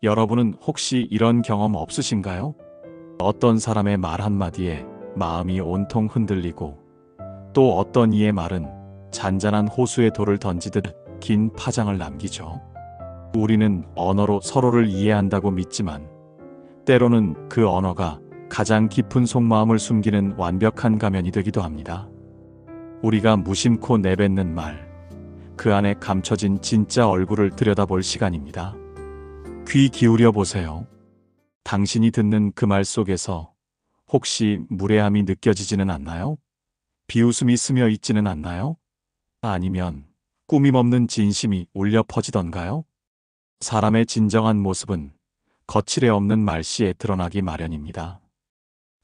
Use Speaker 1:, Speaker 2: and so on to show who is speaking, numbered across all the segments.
Speaker 1: 여러분은 혹시 이런 경험 없으신가요? 어떤 사람의 말 한마디에 마음이 온통 흔들리고 또 어떤 이의 말은 잔잔한 호수에 돌을 던지듯 긴 파장을 남기죠. 우리는 언어로 서로를 이해한다고 믿지만 때로는 그 언어가 가장 깊은 속마음을 숨기는 완벽한 가면이 되기도 합니다. 우리가 무심코 내뱉는 말, 그 안에 감춰진 진짜 얼굴을 들여다볼 시간입니다. 귀 기울여 보세요. 당신이 듣는 그 말 속에서 혹시 무례함이 느껴지지는 않나요? 비웃음이 스며 있지는 않나요? 아니면 꾸밈없는 진심이 울려 퍼지던가요? 사람의 진정한 모습은 거칠애 없는 말씨에 드러나기 마련입니다.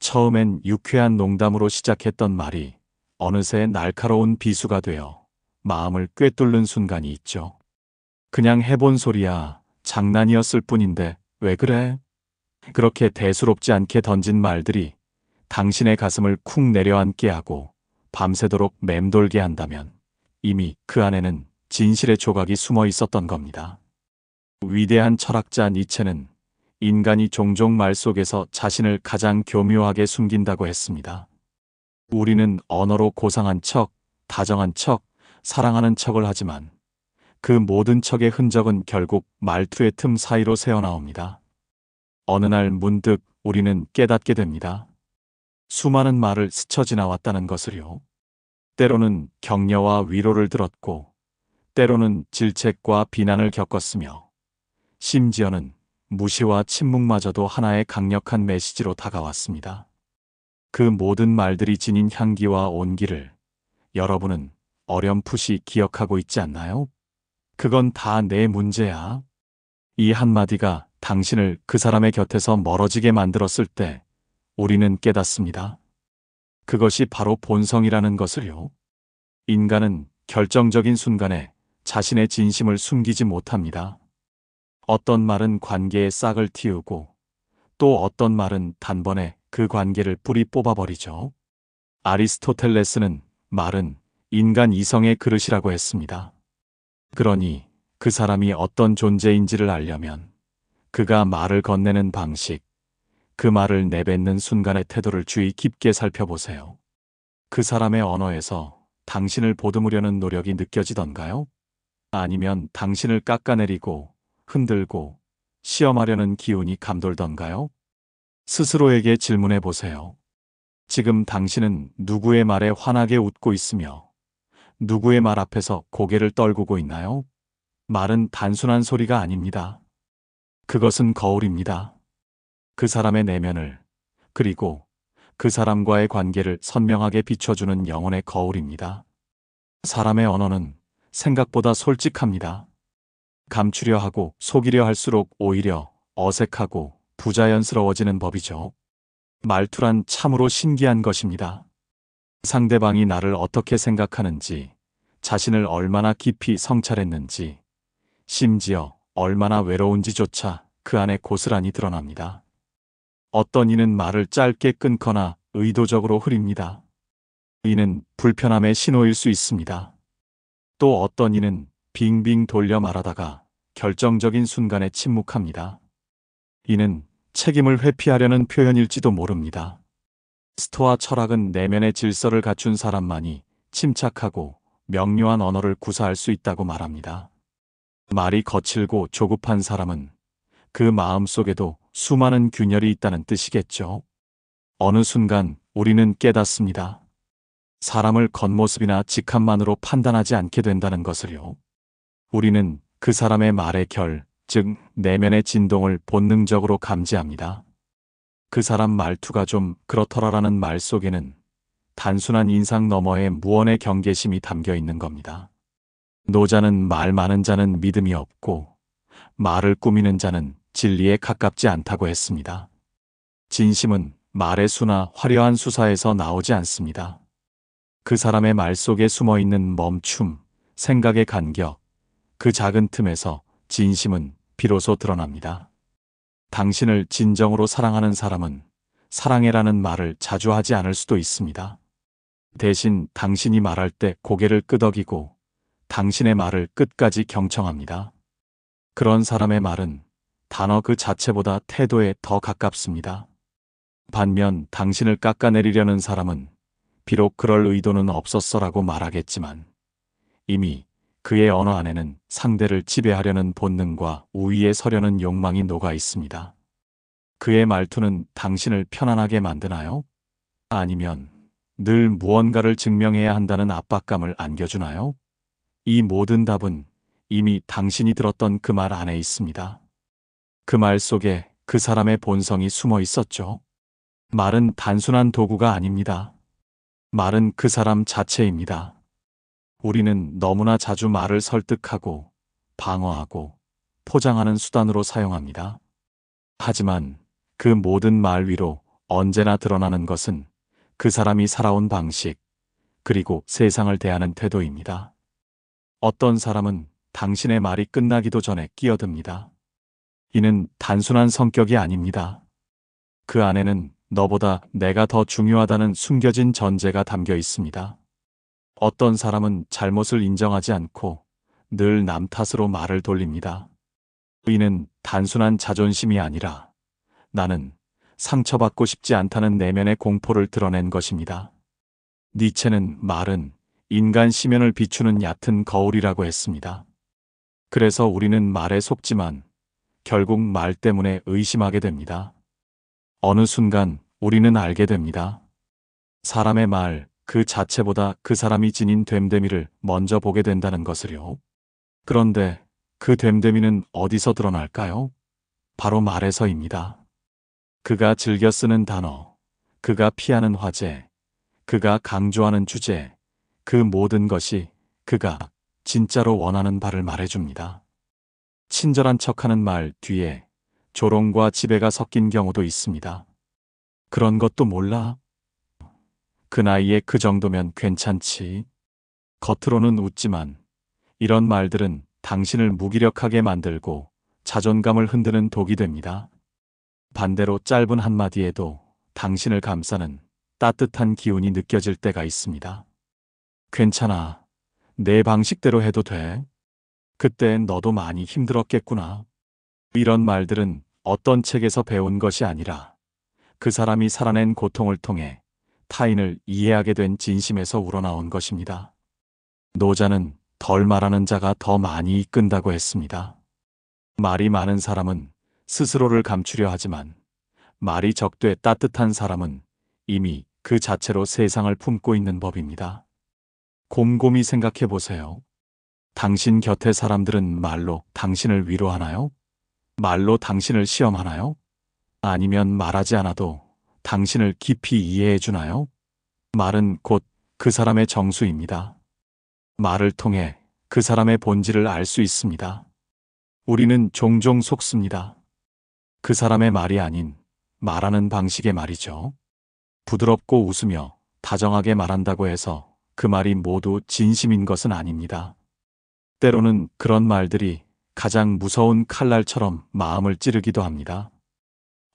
Speaker 1: 처음엔 유쾌한 농담으로 시작했던 말이 어느새 날카로운 비수가 되어 마음을 꿰뚫는 순간이 있죠. 그냥 해본 소리야, 장난이었을 뿐인데 왜 그래? 그렇게 대수롭지 않게 던진 말들이 당신의 가슴을 쿵 내려앉게 하고 밤새도록 맴돌게 한다면 이미 그 안에는 진실의 조각이 숨어 있었던 겁니다. 위대한 철학자 니체는 인간이 종종 말 속에서 자신을 가장 교묘하게 숨긴다고 했습니다. 우리는 언어로 고상한 척, 다정한 척, 사랑하는 척을 하지만 그 모든 척의 흔적은 결국 말투의 틈 사이로 새어나옵니다. 어느 날 문득 우리는 깨닫게 됩니다. 수많은 말을 스쳐 지나왔다는 것을요. 때로는 격려와 위로를 들었고, 때로는 질책과 비난을 겪었으며, 심지어는 무시와 침묵마저도 하나의 강력한 메시지로 다가왔습니다. 그 모든 말들이 지닌 향기와 온기를 여러분은 어렴풋이 기억하고 있지 않나요? 그건 다 내 문제야. 이 한마디가 당신을 그 사람의 곁에서 멀어지게 만들었을 때 우리는 깨닫습니다. 그것이 바로 본성이라는 것을요. 인간은 결정적인 순간에 자신의 진심을 숨기지 못합니다. 어떤 말은 관계에 싹을 틔우고 또 어떤 말은 단번에 그 관계를 뿌리 뽑아버리죠. 아리스토텔레스는 말은 인간 이성의 그릇이라고 했습니다. 그러니 그 사람이 어떤 존재인지를 알려면 그가 말을 건네는 방식, 그 말을 내뱉는 순간의 태도를 주의 깊게 살펴보세요. 그 사람의 언어에서 당신을 보듬으려는 노력이 느껴지던가요? 아니면 당신을 깎아내리고 흔들고 시험하려는 기운이 감돌던가요? 스스로에게 질문해 보세요. 지금 당신은 누구의 말에 환하게 웃고 있으며 누구의 말 앞에서 고개를 떨구고 있나요? 말은 단순한 소리가 아닙니다. 그것은 거울입니다. 그 사람의 내면을, 그리고 그 사람과의 관계를 선명하게 비춰주는 영혼의 거울입니다. 사람의 언어는 생각보다 솔직합니다. 감추려 하고 속이려 할수록 오히려 어색하고 부자연스러워지는 법이죠. 말투란 참으로 신기한 것입니다. 상대방이 나를 어떻게 생각하는지, 자신을 얼마나 깊이 성찰했는지, 심지어 얼마나 외로운지조차 그 안에 고스란히 드러납니다. 어떤 이는 말을 짧게 끊거나 의도적으로 흐립니다. 이는 불편함의 신호일 수 있습니다. 또 어떤 이는 빙빙 돌려 말하다가 결정적인 순간에 침묵합니다. 이는 책임을 회피하려는 표현일지도 모릅니다. 스토아 철학은 내면의 질서를 갖춘 사람만이 침착하고 명료한 언어를 구사할 수 있다고 말합니다. 말이 거칠고 조급한 사람은 그 마음 속에도 수많은 균열이 있다는 뜻이겠죠. 어느 순간 우리는 깨닫습니다. 사람을 겉모습이나 직함만으로 판단하지 않게 된다는 것을요. 우리는 그 사람의 말의 결, 즉 내면의 진동을 본능적으로 감지합니다. 그 사람 말투가 좀 그렇더라라는 말 속에는 단순한 인상 너머의 무언의 경계심이 담겨 있는 겁니다. 노자는 말 많은 자는 믿음이 없고 말을 꾸미는 자는 진리에 가깝지 않다고 했습니다. 진심은 말의 수나 화려한 수사에서 나오지 않습니다. 그 사람의 말 속에 숨어 있는 멈춤, 생각의 간격, 그 작은 틈에서 진심은 비로소 드러납니다. 당신을 진정으로 사랑하는 사람은 사랑해라는 말을 자주 하지 않을 수도 있습니다. 대신 당신이 말할 때 고개를 끄덕이고 당신의 말을 끝까지 경청합니다. 그런 사람의 말은 단어 그 자체보다 태도에 더 가깝습니다. 반면 당신을 깎아내리려는 사람은 비록 그럴 의도는 없었어라고 말하겠지만 이미 그의 언어 안에는 상대를 지배하려는 본능과 우위에 서려는 욕망이 녹아 있습니다. 그의 말투는 당신을 편안하게 만드나요? 아니면 늘 무언가를 증명해야 한다는 압박감을 안겨주나요? 이 모든 답은 이미 당신이 들었던 그 말 안에 있습니다. 그 말 속에 그 사람의 본성이 숨어 있었죠. 말은 단순한 도구가 아닙니다. 말은 그 사람 자체입니다. 우리는 너무나 자주 말을 설득하고 방어하고 포장하는 수단으로 사용합니다. 하지만 그 모든 말 위로 언제나 드러나는 것은 그 사람이 살아온 방식, 그리고 세상을 대하는 태도입니다. 어떤 사람은 당신의 말이 끝나기도 전에 끼어듭니다. 이는 단순한 성격이 아닙니다. 그 안에는 너보다 내가 더 중요하다는 숨겨진 전제가 담겨 있습니다. 어떤 사람은 잘못을 인정하지 않고 늘 남 탓으로 말을 돌립니다. 이는 단순한 자존심이 아니라 나는 상처받고 싶지 않다는 내면의 공포를 드러낸 것입니다. 니체는 말은 인간 심연을 비추는 얕은 거울이라고 했습니다. 그래서 우리는 말에 속지만 결국 말 때문에 의심하게 됩니다. 어느 순간 우리는 알게 됩니다. 사람의 말 그 자체보다 그 사람이 지닌 됨됨이를 먼저 보게 된다는 것을요. 그런데 그 됨됨이는 어디서 드러날까요? 바로 말에서입니다. 그가 즐겨 쓰는 단어, 그가 피하는 화제, 그가 강조하는 주제, 그 모든 것이 그가 진짜로 원하는 바를 말해줍니다. 친절한 척하는 말 뒤에 조롱과 지배가 섞인 경우도 있습니다. 그런 것도 몰라? 그 나이에 그 정도면 괜찮지. 겉으로는 웃지만 이런 말들은 당신을 무기력하게 만들고 자존감을 흔드는 독이 됩니다. 반대로 짧은 한마디에도 당신을 감싸는 따뜻한 기운이 느껴질 때가 있습니다. 괜찮아. 내 방식대로 해도 돼. 그땐 너도 많이 힘들었겠구나. 이런 말들은 어떤 책에서 배운 것이 아니라 그 사람이 살아낸 고통을 통해 타인을 이해하게 된 진심에서 우러나온 것입니다. 노자는 덜 말하는 자가 더 많이 이끈다고 했습니다. 말이 많은 사람은 스스로를 감추려 하지만 말이 적되 따뜻한 사람은 이미 그 자체로 세상을 품고 있는 법입니다. 곰곰이 생각해 보세요. 당신 곁의 사람들은 말로 당신을 위로하나요? 말로 당신을 시험하나요? 아니면 말하지 않아도 당신을 깊이 이해해 주나요? 말은 곧 그 사람의 정수입니다. 말을 통해 그 사람의 본질을 알 수 있습니다. 우리는 종종 속습니다. 그 사람의 말이 아닌 말하는 방식의 말이죠. 부드럽고 웃으며 다정하게 말한다고 해서 그 말이 모두 진심인 것은 아닙니다. 때로는 그런 말들이 가장 무서운 칼날처럼 마음을 찌르기도 합니다.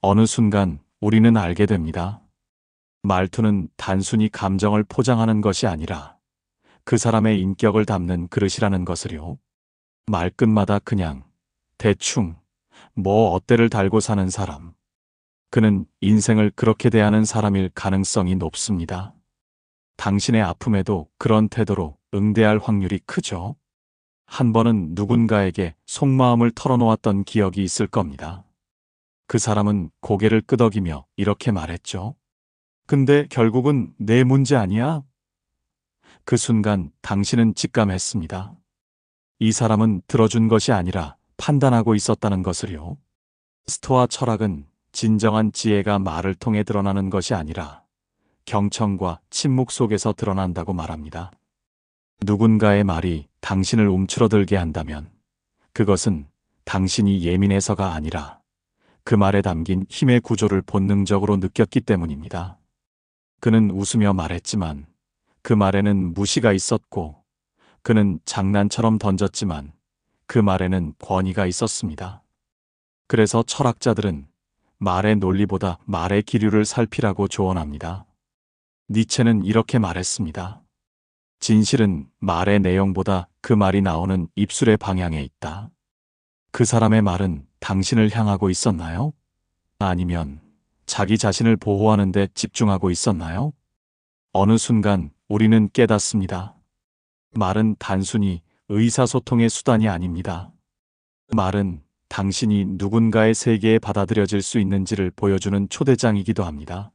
Speaker 1: 어느 순간 우리는 알게 됩니다. 말투는 단순히 감정을 포장하는 것이 아니라 그 사람의 인격을 담는 그릇이라는 것을요. 말끝마다 그냥 대충 뭐 어때를 달고 사는 사람. 그는 인생을 그렇게 대하는 사람일 가능성이 높습니다. 당신의 아픔에도 그런 태도로 응대할 확률이 크죠. 한 번은 누군가에게 속마음을 털어놓았던 기억이 있을 겁니다. 그 사람은 고개를 끄덕이며 이렇게 말했죠. 근데 결국은 내 문제 아니야? 그 순간 당신은 직감했습니다. 이 사람은 들어준 것이 아니라 판단하고 있었다는 것을요. 스토아 철학은 진정한 지혜가 말을 통해 드러나는 것이 아니라 경청과 침묵 속에서 드러난다고 말합니다. 누군가의 말이 당신을 움츠러들게 한다면 그것은 당신이 예민해서가 아니라 그 말에 담긴 힘의 구조를 본능적으로 느꼈기 때문입니다. 그는 웃으며 말했지만 그 말에는 무시가 있었고 그는 장난처럼 던졌지만 그 말에는 권위가 있었습니다. 그래서 철학자들은 말의 논리보다 말의 기류를 살피라고 조언합니다. 니체는 이렇게 말했습니다. 진실은 말의 내용보다 그 말이 나오는 입술의 방향에 있다. 그 사람의 말은 당신을 향하고 있었나요? 아니면 자기 자신을 보호하는 데 집중하고 있었나요? 어느 순간 우리는 깨닫습니다. 말은 단순히 의사소통의 수단이 아닙니다. 말은 당신이 누군가의 세계에 받아들여질 수 있는지를 보여주는 초대장이기도 합니다.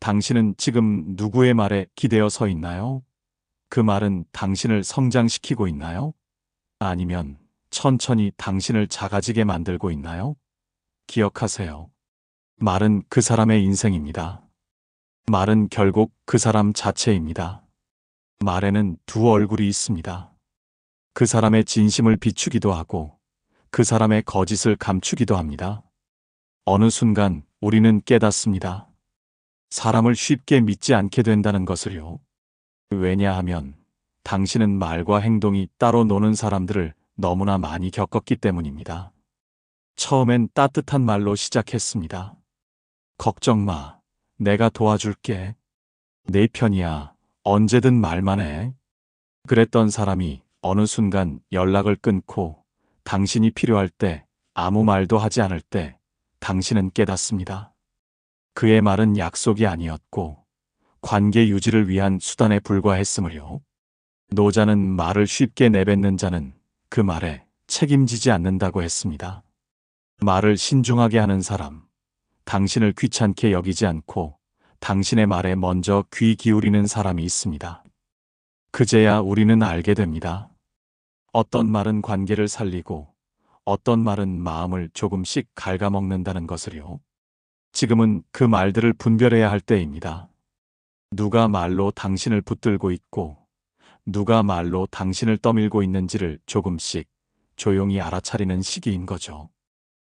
Speaker 1: 당신은 지금 누구의 말에 기대어 서 있나요? 그 말은 당신을 성장시키고 있나요? 아니면 천천히 당신을 작아지게 만들고 있나요? 기억하세요. 말은 그 사람의 인생입니다. 말은 결국 그 사람 자체입니다. 말에는 두 얼굴이 있습니다. 그 사람의 진심을 비추기도 하고 그 사람의 거짓을 감추기도 합니다. 어느 순간 우리는 깨닫습니다. 사람을 쉽게 믿지 않게 된다는 것을요. 왜냐하면 당신은 말과 행동이 따로 노는 사람들을 너무나 많이 겪었기 때문입니다. 처음엔 따뜻한 말로 시작했습니다. 걱정 마. 내가 도와줄게. 내 편이야. 언제든 말만 해. 그랬던 사람이 어느 순간 연락을 끊고 당신이 필요할 때 아무 말도 하지 않을 때 당신은 깨닫습니다. 그의 말은 약속이 아니었고 관계 유지를 위한 수단에 불과했으므요. 노자는 말을 쉽게 내뱉는 자는 그 말에 책임지지 않는다고 했습니다. 말을 신중하게 하는 사람, 당신을 귀찮게 여기지 않고 당신의 말에 먼저 귀 기울이는 사람이 있습니다. 그제야 우리는 알게 됩니다. 어떤 말은 관계를 살리고 어떤 말은 마음을 조금씩 갉아먹는다는 것을요. 지금은 그 말들을 분별해야 할 때입니다. 누가 말로 당신을 붙들고 있고 누가 말로 당신을 떠밀고 있는지를 조금씩 조용히 알아차리는 시기인 거죠.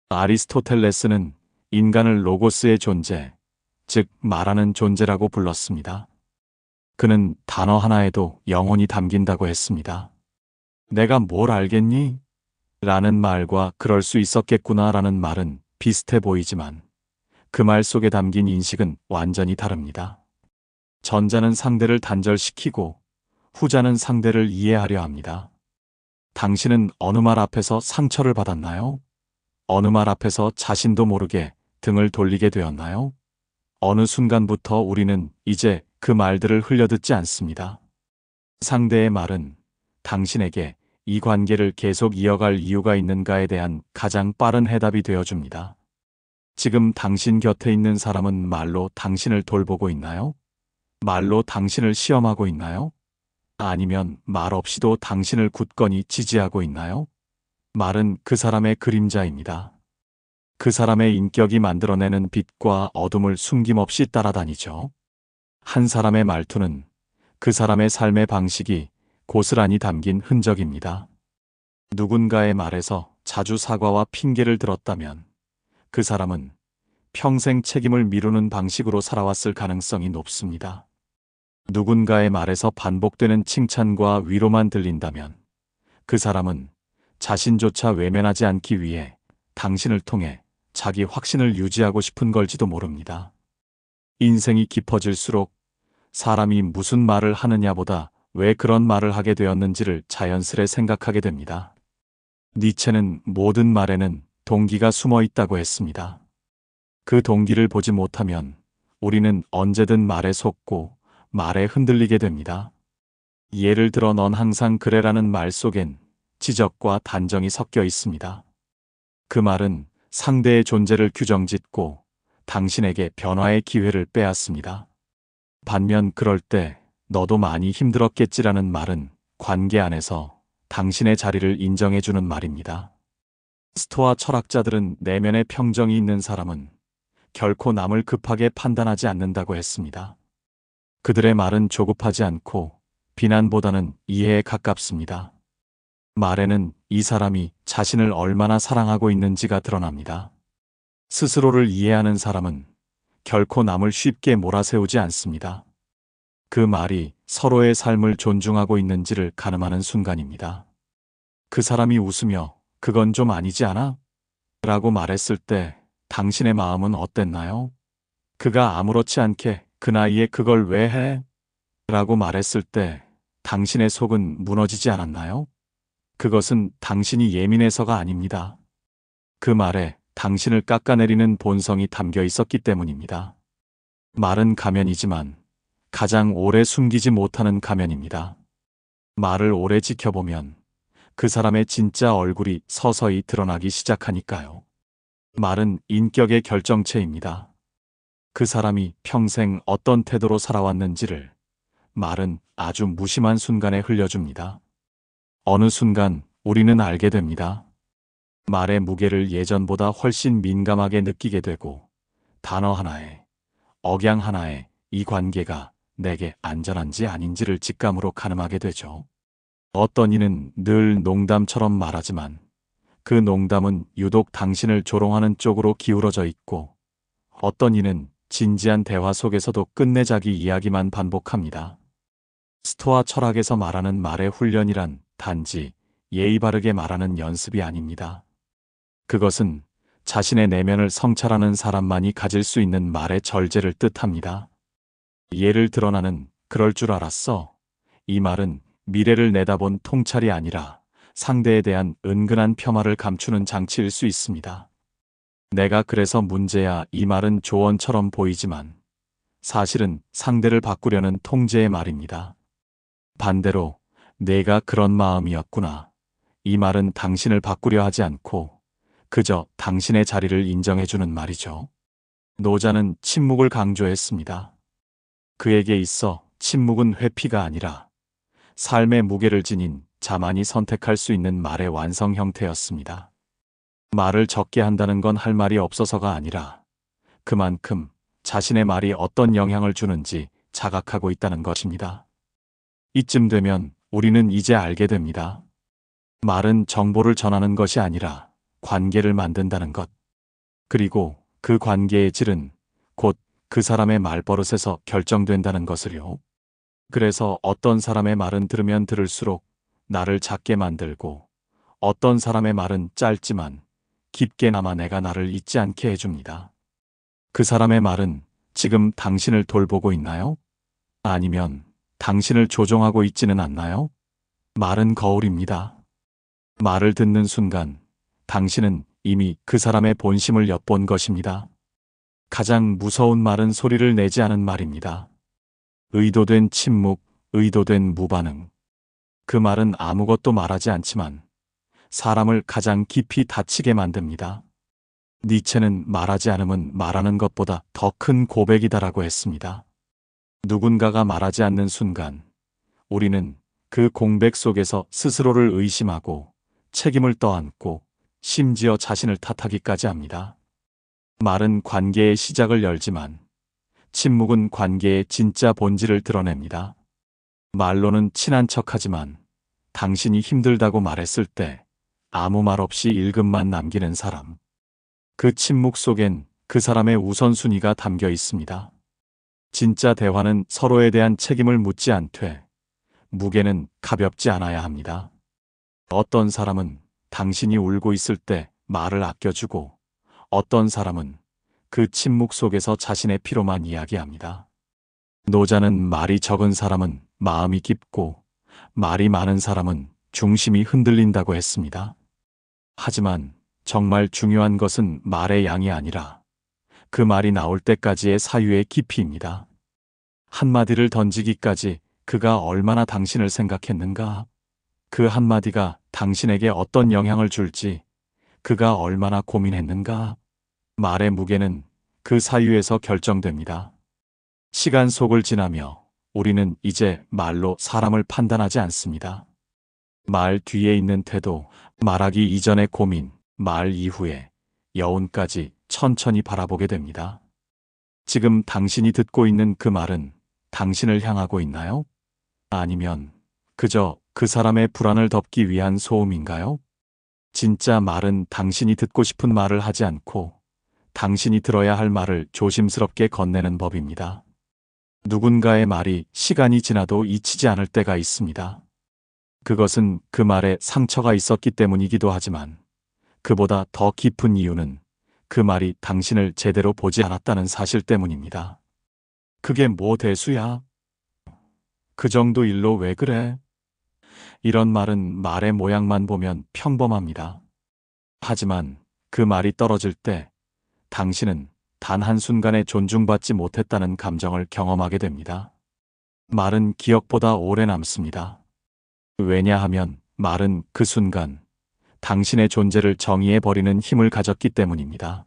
Speaker 1: 아리스토텔레스는 인간을 로고스의 존재, 즉 말하는 존재라고 불렀습니다. 그는 단어 하나에도 영혼이 담긴다고 했습니다. 내가 뭘 알겠니? 라는 말과 그럴 수 있었겠구나 라는 말은 비슷해 보이지만 그 말 속에 담긴 인식은 완전히 다릅니다. 전자는 상대를 단절시키고 후자는 상대를 이해하려 합니다. 당신은 어느 말 앞에서 상처를 받았나요? 어느 말 앞에서 자신도 모르게 등을 돌리게 되었나요? 어느 순간부터 우리는 이제 그 말들을 흘려듣지 않습니다. 상대의 말은 당신에게 이 관계를 계속 이어갈 이유가 있는가에 대한 가장 빠른 해답이 되어줍니다. 지금 당신 곁에 있는 사람은 말로 당신을 돌보고 있나요? 말로 당신을 시험하고 있나요? 아니면 말 없이도 당신을 굳건히 지지하고 있나요? 말은 그 사람의 그림자입니다. 그 사람의 인격이 만들어내는 빛과 어둠을 숨김없이 따라다니죠. 한 사람의 말투는 그 사람의 삶의 방식이 고스란히 담긴 흔적입니다. 누군가의 말에서 자주 사과와 핑계를 들었다면 그 사람은 평생 책임을 미루는 방식으로 살아왔을 가능성이 높습니다. 누군가의 말에서 반복되는 칭찬과 위로만 들린다면 그 사람은 자신조차 외면하지 않기 위해 당신을 통해 자기 확신을 유지하고 싶은 걸지도 모릅니다. 인생이 깊어질수록 사람이 무슨 말을 하느냐보다 왜 그런 말을 하게 되었는지를 자연스레 생각하게 됩니다. 니체는 모든 말에는 동기가 숨어 있다고 했습니다. 그 동기를 보지 못하면 우리는 언제든 말에 속고 말에 흔들리게 됩니다. 예를 들어 넌 항상 그래라는 말 속엔 지적과 단정이 섞여 있습니다. 그 말은 상대의 존재를 규정짓고 당신에게 변화의 기회를 빼앗습니다. 반면 그럴 때 너도 많이 힘들었겠지라는 말은 관계 안에서 당신의 자리를 인정해주는 말입니다. 스토아 철학자들은 내면의 평정이 있는 사람은 결코 남을 급하게 판단하지 않는다고 했습니다. 그들의 말은 조급하지 않고 비난보다는 이해에 가깝습니다. 말에는 이 사람이 자신을 얼마나 사랑하고 있는지가 드러납니다. 스스로를 이해하는 사람은 결코 남을 쉽게 몰아세우지 않습니다. 그 말이 서로의 삶을 존중하고 있는지를 가늠하는 순간입니다. 그 사람이 웃으며 그건 좀 아니지 않아? 라고 말했을 때 당신의 마음은 어땠나요? 그가 아무렇지 않게 그 나이에 그걸 왜 해? 라고 말했을 때 당신의 속은 무너지지 않았나요? 그것은 당신이 예민해서가 아닙니다. 그 말에 당신을 깎아내리는 본성이 담겨 있었기 때문입니다. 말은 가면이지만 가장 오래 숨기지 못하는 가면입니다. 말을 오래 지켜보면 그 사람의 진짜 얼굴이 서서히 드러나기 시작하니까요. 말은 인격의 결정체입니다. 그 사람이 평생 어떤 태도로 살아왔는지를 말은 아주 무심한 순간에 흘려줍니다. 어느 순간 우리는 알게 됩니다. 말의 무게를 예전보다 훨씬 민감하게 느끼게 되고 단어 하나에, 억양 하나에 이 관계가 내게 안전한지 아닌지를 직감으로 가늠하게 되죠. 어떤 이는 늘 농담처럼 말하지만 그 농담은 유독 당신을 조롱하는 쪽으로 기울어져 있고, 어떤 이는 진지한 대화 속에서도 끝내 자기 이야기만 반복합니다. 스토아 철학에서 말하는 말의 훈련이란 단지 예의 바르게 말하는 연습이 아닙니다. 그것은 자신의 내면을 성찰하는 사람만이 가질 수 있는 말의 절제를 뜻합니다. 예를 들어 나는 그럴 줄 알았어. 이 말은 미래를 내다본 통찰이 아니라 상대에 대한 은근한 폄하를 감추는 장치일 수 있습니다. 내가 그래서 문제야. 이 말은 조언처럼 보이지만 사실은 상대를 바꾸려는 통제의 말입니다. 반대로 내가 그런 마음이었구나. 이 말은 당신을 바꾸려 하지 않고 그저 당신의 자리를 인정해주는 말이죠. 노자는 침묵을 강조했습니다. 그에게 있어 침묵은 회피가 아니라 삶의 무게를 지닌 자만이 선택할 수 있는 말의 완성 형태였습니다. 말을 적게 한다는 건 할 말이 없어서가 아니라 그만큼 자신의 말이 어떤 영향을 주는지 자각하고 있다는 것입니다. 이쯤 되면 우리는 이제 알게 됩니다. 말은 정보를 전하는 것이 아니라 관계를 만든다는 것. 그리고 그 관계의 질은 곧 그 사람의 말버릇에서 결정된다는 것을요. 그래서 어떤 사람의 말은 들으면 들을수록 나를 작게 만들고 어떤 사람의 말은 짧지만 깊게나마 내가 나를 잊지 않게 해줍니다. 그 사람의 말은 지금 당신을 돌보고 있나요? 아니면 당신을 조종하고 있지는 않나요? 말은 거울입니다. 말을 듣는 순간 당신은 이미 그 사람의 본심을 엿본 것입니다. 가장 무서운 말은 소리를 내지 않은 말입니다. 의도된 침묵, 의도된 무반응. 그 말은 아무것도 말하지 않지만 사람을 가장 깊이 다치게 만듭니다. 니체는 말하지 않음은 말하는 것보다 더 큰 고백이다라고 했습니다. 누군가가 말하지 않는 순간 우리는 그 공백 속에서 스스로를 의심하고 책임을 떠안고 심지어 자신을 탓하기까지 합니다. 말은 관계의 시작을 열지만 침묵은 관계의 진짜 본질을 드러냅니다. 말로는 친한 척하지만 당신이 힘들다고 말했을 때 아무 말 없이 읽음만 남기는 사람. 그 침묵 속엔 그 사람의 우선순위가 담겨 있습니다. 진짜 대화는 서로에 대한 책임을 묻지 않되 무게는 가볍지 않아야 합니다. 어떤 사람은 당신이 울고 있을 때 말을 아껴주고 어떤 사람은 그 침묵 속에서 자신의 피로만 이야기합니다. 노자는 말이 적은 사람은 마음이 깊고 말이 많은 사람은 중심이 흔들린다고 했습니다. 하지만 정말 중요한 것은 말의 양이 아니라 그 말이 나올 때까지의 사유의 깊이입니다. 한마디를 던지기까지 그가 얼마나 당신을 생각했는가? 그 한마디가 당신에게 어떤 영향을 줄지 그가 얼마나 고민했는가? 말의 무게는 그 사유에서 결정됩니다. 시간 속을 지나며 우리는 이제 말로 사람을 판단하지 않습니다. 말 뒤에 있는 태도, 말하기 이전의 고민, 말 이후의 여운까지 천천히 바라보게 됩니다. 지금 당신이 듣고 있는 그 말은 당신을 향하고 있나요? 아니면 그저 그 사람의 불안을 덮기 위한 소음인가요? 진짜 말은 당신이 듣고 싶은 말을 하지 않고 당신이 들어야 할 말을 조심스럽게 건네는 법입니다. 누군가의 말이 시간이 지나도 잊히지 않을 때가 있습니다. 그것은 그 말에 상처가 있었기 때문이기도 하지만 그보다 더 깊은 이유는 그 말이 당신을 제대로 보지 않았다는 사실 때문입니다. 그게 뭐 대수야? 그 정도 일로 왜 그래? 이런 말은 말의 모양만 보면 평범합니다. 하지만 그 말이 떨어질 때 당신은 단 한순간에 존중받지 못했다는 감정을 경험하게 됩니다. 말은 기억보다 오래 남습니다. 왜냐하면 말은 그 순간 당신의 존재를 정의해버리는 힘을 가졌기 때문입니다.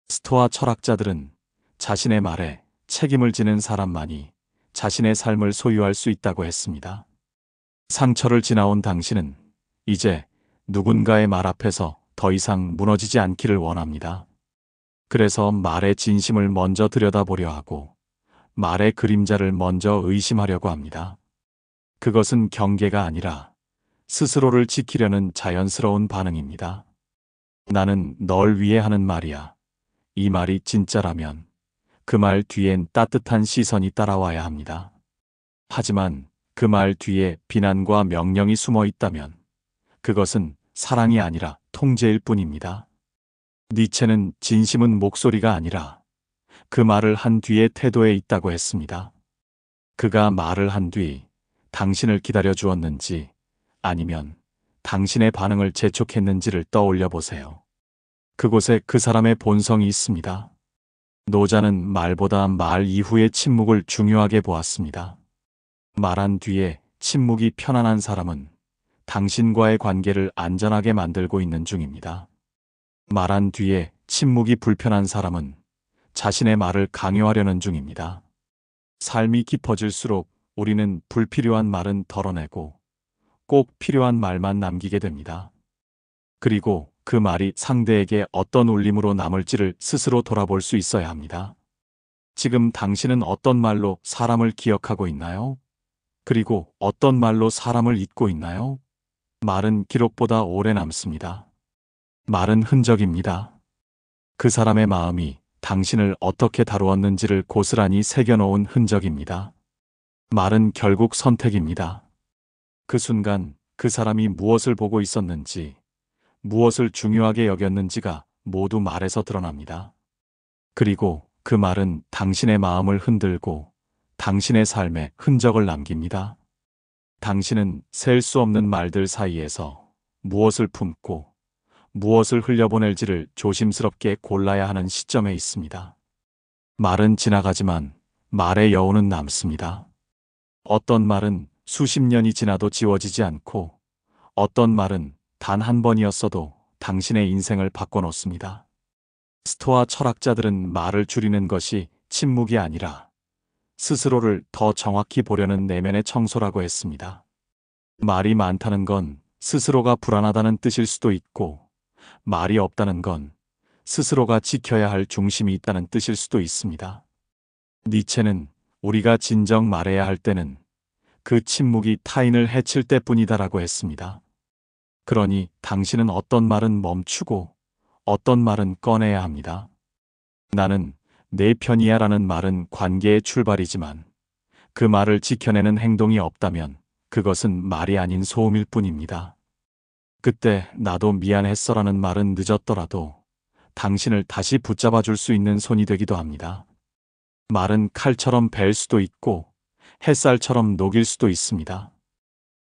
Speaker 1: 스토아 철학자들은 자신의 말에 책임을 지는 사람만이 자신의 삶을 소유할 수 있다고 했습니다. 상처를 지나온 당신은 이제 누군가의 말 앞에서 더 이상 무너지지 않기를 원합니다. 그래서 말의 진심을 먼저 들여다보려 하고 말의 그림자를 먼저 의심하려고 합니다. 그것은 경계가 아니라 스스로를 지키려는 자연스러운 반응입니다. 나는 널 위해 하는 말이야. 이 말이 진짜라면 그 말 뒤엔 따뜻한 시선이 따라와야 합니다. 하지만 그 말 뒤에 비난과 명령이 숨어 있다면 그것은 사랑이 아니라 통제일 뿐입니다. 니체는 진심은 목소리가 아니라 그 말을 한 뒤의 태도에 있다고 했습니다. 그가 말을 한 뒤 당신을 기다려 주었는지 아니면 당신의 반응을 재촉했는지를 떠올려 보세요. 그곳에 그 사람의 본성이 있습니다. 노자는 말보다 말 이후의 침묵을 중요하게 보았습니다. 말한 뒤에 침묵이 편안한 사람은 당신과의 관계를 안전하게 만들고 있는 중입니다. 말한 뒤에 침묵이 불편한 사람은 자신의 말을 강요하려는 중입니다. 삶이 깊어질수록 우리는 불필요한 말은 덜어내고 꼭 필요한 말만 남기게 됩니다. 그리고 그 말이 상대에게 어떤 울림으로 남을지를 스스로 돌아볼 수 있어야 합니다. 지금 당신은 어떤 말로 사람을 기억하고 있나요? 그리고 어떤 말로 사람을 잊고 있나요? 말은 기록보다 오래 남습니다. 말은 흔적입니다. 그 사람의 마음이 당신을 어떻게 다루었는지를 고스란히 새겨놓은 흔적입니다. 말은 결국 선택입니다. 그 순간 그 사람이 무엇을 보고 있었는지, 무엇을 중요하게 여겼는지가 모두 말에서 드러납니다. 그리고 그 말은 당신의 마음을 흔들고 당신의 삶에 흔적을 남깁니다. 당신은 셀 수 없는 말들 사이에서 무엇을 품고 무엇을 흘려보낼지를 조심스럽게 골라야 하는 시점에 있습니다. 말은 지나가지만 말의 여운은 남습니다. 어떤 말은 수십 년이 지나도 지워지지 않고 어떤 말은 단 한 번이었어도 당신의 인생을 바꿔놓습니다. 스토아 철학자들은 말을 줄이는 것이 침묵이 아니라 스스로를 더 정확히 보려는 내면의 청소라고 했습니다. 말이 많다는 건 스스로가 불안하다는 뜻일 수도 있고 말이 없다는 건 스스로가 지켜야 할 중심이 있다는 뜻일 수도 있습니다. 니체는 우리가 진정 말해야 할 때는 그 침묵이 타인을 해칠 때뿐이다라고 했습니다. 그러니 당신은 어떤 말은 멈추고 어떤 말은 꺼내야 합니다. 나는 내 편이야 라는 말은 관계의 출발이지만 그 말을 지켜내는 행동이 없다면 그것은 말이 아닌 소음일 뿐입니다. 그때 나도 미안했어 라는 말은 늦었더라도 당신을 다시 붙잡아 줄 수 있는 손이 되기도 합니다. 말은 칼처럼 벨 수도 있고 햇살처럼 녹일 수도 있습니다.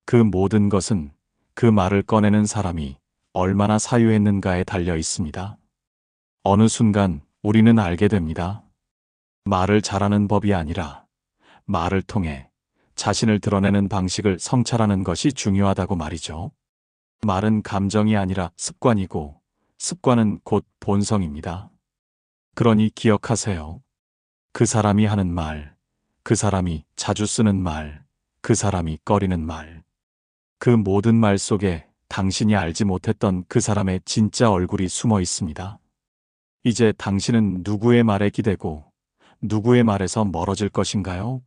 Speaker 1: 그 모든 것은 그 말을 꺼내는 사람이 얼마나 사유했는가에 달려 있습니다. 어느 순간 우리는 알게 됩니다. 말을 잘하는 법이 아니라 말을 통해 자신을 드러내는 방식을 성찰하는 것이 중요하다고 말이죠. 말은 감정이 아니라 습관이고 습관은 곧 본성입니다. 그러니 기억하세요. 그 사람이 하는 말, 그 사람이 자주 쓰는 말, 그 사람이 꺼리는 말. 그 모든 말 속에 당신이 알지 못했던 그 사람의 진짜 얼굴이 숨어 있습니다. 이제 당신은 누구의 말에 기대고 누구의 말에서 멀어질 것인가요?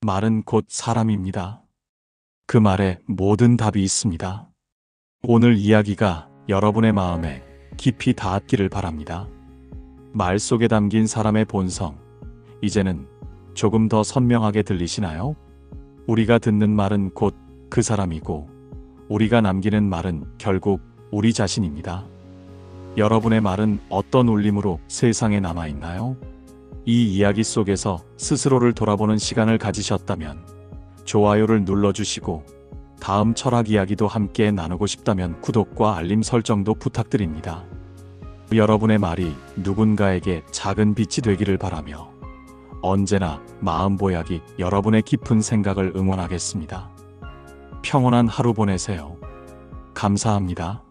Speaker 1: 말은 곧 사람입니다. 그 말에 모든 답이 있습니다. 오늘 이야기가 여러분의 마음에 깊이 닿았기를 바랍니다. 말 속에 담긴 사람의 본성, 이제는 조금 더 선명하게 들리시나요? 우리가 듣는 말은 곧 그 사람이고 우리가 남기는 말은 결국 우리 자신입니다. 여러분의 말은 어떤 울림으로 세상에 남아있나요? 이 이야기 속에서 스스로를 돌아보는 시간을 가지셨다면 좋아요를 눌러주시고 다음 철학 이야기도 함께 나누고 싶다면 구독과 알림 설정도 부탁드립니다. 여러분의 말이 누군가에게 작은 빛이 되기를 바라며 언제나 마음보약이 여러분의 깊은 생각을 응원하겠습니다. 평온한 하루 보내세요. 감사합니다.